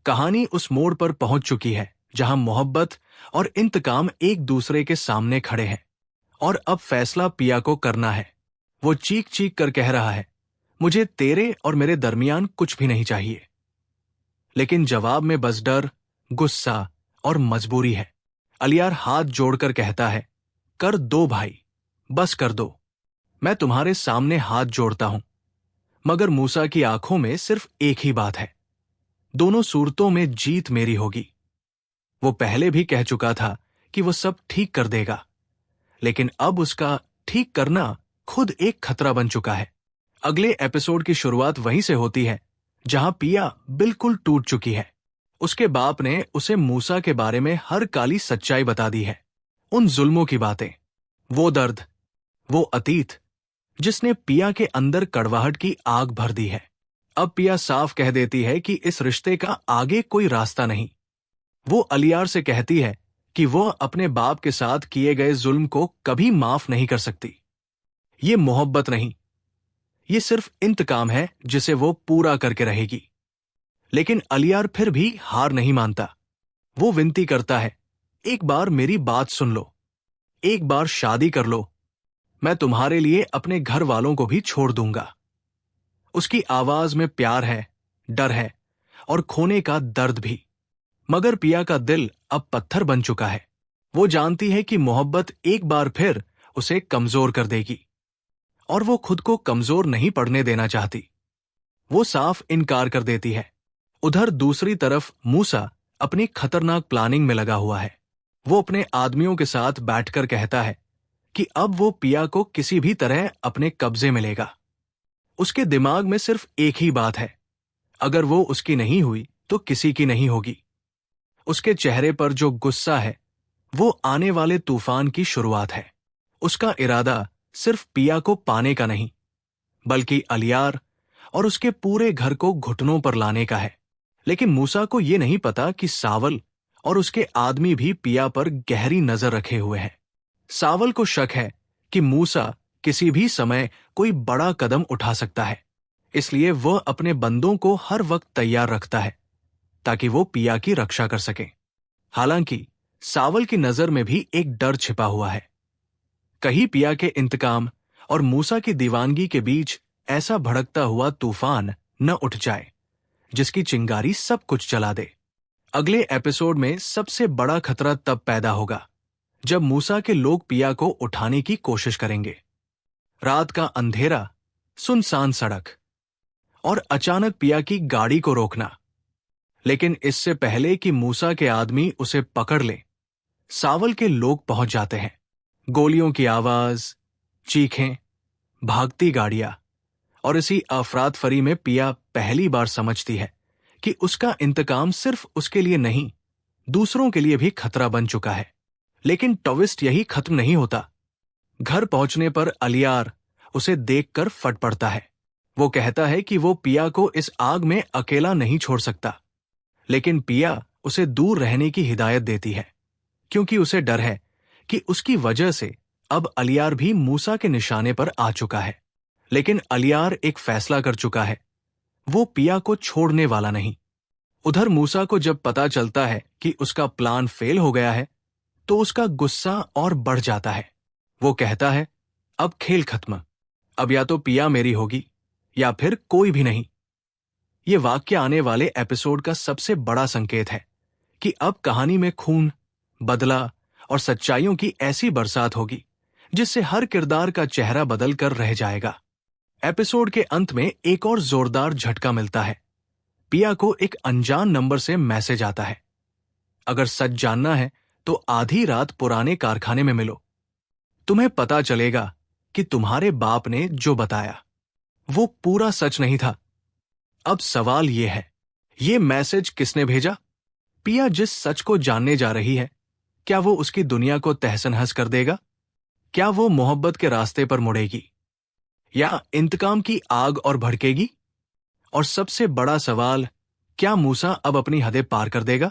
कहानी उस मोड़ पर पहुंच चुकी है जहां मोहब्बत और इंतकाम एक दूसरे के सामने खड़े हैं और अब फैसला पिया को करना है। वो चीख चीख कर कह रहा है, मुझे तेरे और मेरे दरमियान कुछ भी नहीं चाहिए। लेकिन जवाब में बस डर, गुस्सा और मजबूरी है। अलियार हाथ जोड़कर कहता है, कर दो भाई, बस कर दो। मैं तुम्हारे सामने हाथ जोड़ता हूं। मगर मूसा की आंखों में सिर्फ एक ही बात है, दोनों सूरतों में जीत मेरी होगी। वो पहले भी कह चुका था कि वो सब ठीक कर देगा, लेकिन अब उसका ठीक करना खुद एक खतरा बन चुका है। अगले एपिसोड की शुरुआत वहीं से होती है जहां पिया बिल्कुल टूट चुकी है। उसके बाप ने उसे मूसा के बारे में हर काली सच्चाई बता दी है। उन जुल्मों की बातें, वो दर्द, वो अतीत जिसने पिया के अंदर कड़वाहट की आग भर दी है। अब पिया साफ कह देती है कि इस रिश्ते का आगे कोई रास्ता नहीं। वो अलियार से कहती है कि वो अपने बाप के साथ किए गए जुल्म को कभी माफ नहीं कर सकती। ये मोहब्बत नहीं, ये सिर्फ इंतकाम है जिसे वो पूरा करके रहेगी। लेकिन अलियार फिर भी हार नहीं मानता। वो विनती करता है, एक बार मेरी बात सुन लो, एक बार शादी कर लो, मैं तुम्हारे लिए अपने घर वालों को भी छोड़ दूंगा। उसकी आवाज में प्यार है, डर है और खोने का दर्द भी। मगर पिया का दिल अब पत्थर बन चुका है। वो जानती है कि मोहब्बत एक बार फिर उसे कमजोर कर देगी और वो खुद को कमजोर नहीं पड़ने देना चाहती। वो साफ इनकार कर देती है। उधर दूसरी तरफ मूसा अपनी खतरनाक प्लानिंग में लगा हुआ है। वो अपने आदमियों के साथ बैठकर कहता है कि अब वो पिया को किसी भी तरह अपने कब्जे में लेगा। उसके दिमाग में सिर्फ एक ही बात है, अगर वो उसकी नहीं हुई तो किसी की नहीं होगी। उसके चेहरे पर जो गुस्सा है वो आने वाले तूफान की शुरुआत है। उसका इरादा सिर्फ पिया को पाने का नहीं, बल्कि अलियार और उसके पूरे घर को घुटनों पर लाने का है। लेकिन मूसा को ये नहीं पता कि सावल और उसके आदमी भी पिया पर गहरी नजर रखे हुए हैं। सावल को शक है कि मूसा किसी भी समय कोई बड़ा कदम उठा सकता है, इसलिए वह अपने बंदों को हर वक्त तैयार रखता है ताकि वो पिया की रक्षा कर सके। हालांकि सावल की नजर में भी एक डर छिपा हुआ है, कहीं पिया के इंतकाम और मूसा की दीवानगी के बीच ऐसा भड़कता हुआ तूफान न उठ जाए जिसकी चिंगारी सब कुछ जला दे। अगले एपिसोड में सबसे बड़ा खतरा तब पैदा होगा जब मूसा के लोग पिया को उठाने की कोशिश करेंगे। रात का अंधेरा, सुनसान सड़क और अचानक पिया की गाड़ी को रोकना। लेकिन इससे पहले कि मूसा के आदमी उसे पकड़ ले, सावल के लोग पहुंच जाते हैं। गोलियों की आवाज, चीखें, भागती गाड़ियां और इसी अफरातफरी में पिया पहली बार समझती है कि उसका इंतकाम सिर्फ उसके लिए नहीं, दूसरों के लिए भी खतरा बन चुका है। लेकिन ट्विस्ट यही खत्म नहीं होता। घर पहुंचने पर अलियार उसे देखकर फट पड़ता है। वो कहता है कि वो पिया को इस आग में अकेला नहीं छोड़ सकता, लेकिन पिया उसे दूर रहने की हिदायत देती है, क्योंकि उसे डर है कि उसकी वजह से अब अलियार भी मूसा के निशाने पर आ चुका है। लेकिन अलियार एक फैसला कर चुका है, वो पिया को छोड़ने वाला नहीं। उधर मूसा को जब पता चलता है कि उसका प्लान फेल हो गया है तो उसका गुस्सा और बढ़ जाता है। वो कहता है, अब खेल खत्म, अब या तो पिया मेरी होगी या फिर कोई भी नहीं। ये वाक्य आने वाले एपिसोड का सबसे बड़ा संकेत है कि अब कहानी में खून, बदला और सच्चाइयों की ऐसी बरसात होगी जिससे हर किरदार का चेहरा बदल कर रह जाएगा। एपिसोड के अंत में एक और जोरदार झटका मिलता है। पिया को एक अनजान नंबर से मैसेज आता है, अगर सच जानना है तो आधी रात पुराने कारखाने में मिलो, तुम्हें पता चलेगा कि तुम्हारे बाप ने जो बताया वो पूरा सच नहीं था। अब सवाल ये है, ये मैसेज किसने भेजा? पिया जिस सच को जानने जा रही है, क्या वो उसकी दुनिया को तहस-नहस कर देगा? क्या वो मोहब्बत के रास्ते पर मुड़ेगी या इंतकाम की आग और भड़केगी? और सबसे बड़ा सवाल, क्या मूसा अब अपनी हदें पार कर देगा?